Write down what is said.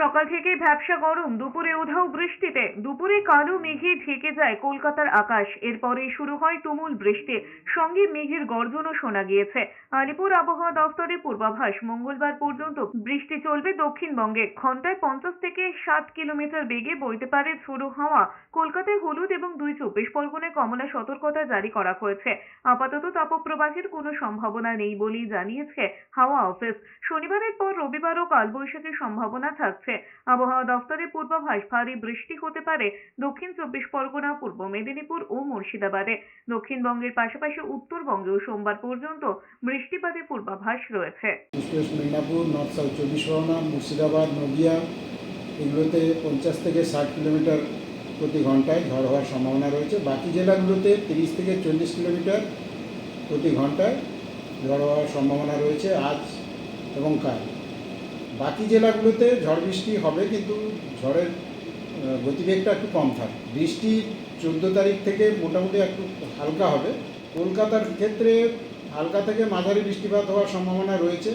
সকাল থেকেই ভ্যাপসা গরম, দুপুরে উধাও বৃষ্টিতে। দুপুরে কালো মেঘে ঢেকে যায় কলকাতার আকাশ। এরপরেই শুরু হয় তুমুল বৃষ্টি, সঙ্গে মেঘের গর্জনও শোনা গিয়েছে। আলিপুর আবহাওয়া দফতরের পূর্বাভাস, মঙ্গলবার পর্যন্ত বৃষ্টি চলবে দক্ষিণবঙ্গে। ঘন্টায় 50 থেকে 60 কিলোমিটার বেগে বইতে পারে ঝোড়ো হাওয়া। কলকাতায় হলুদ এবং 2 চব্বিশ পরগনায় কমলা সতর্কতা জারি করা হয়েছে। আপাতত তাপপ্রবাহের কোনো সম্ভাবনা নেই বলেই জানিয়েছে হাওয়া অফিস। শনিবারের পর রবিবার ও কালবৈশাখীর সম্ভাবনা থাকছে। আবহাওয়া দফতরের পূর্বাভাস, ভারী বৃষ্টি হতে পারে দক্ষিণ 24 পরগনা, পূর্ব মেদিনীপুর ও মুর্শিদাবাদে। দক্ষিণবঙ্গের পাশাপাশি উত্তরবঙ্গেও সোমবার পর্যন্ত বৃষ্টিপাতের পূর্বাভাস রয়েছে। West Medinipur, north south 24 Pargana, Murshidabad, Nadia এগুলোতে 50 থেকে 60 কিলোমিটার প্রতি ঘন্টায় ঝড় হওয়ার সম্ভাবনা রয়েছে। বাকি জেলাগুলোতে 30 থেকে 40 কিলোমিটার প্রতি ঘন্টায় ঝড় হওয়ার সম্ভাবনা রয়েছে আজ এবং কাল। বাকি জেলাগুলোতে ঝড় বৃষ্টি হবে, কিন্তু ঝড়ের গতিবেগটা একটু কম থাকবে। বৃষ্টি 14 তারিখ থেকে মোটামুটি একটু হালকা হবে। কলকাতার ক্ষেত্রে হালকা থেকে মাঝারি বৃষ্টিপাত হওয়ার সম্ভাবনা রয়েছে।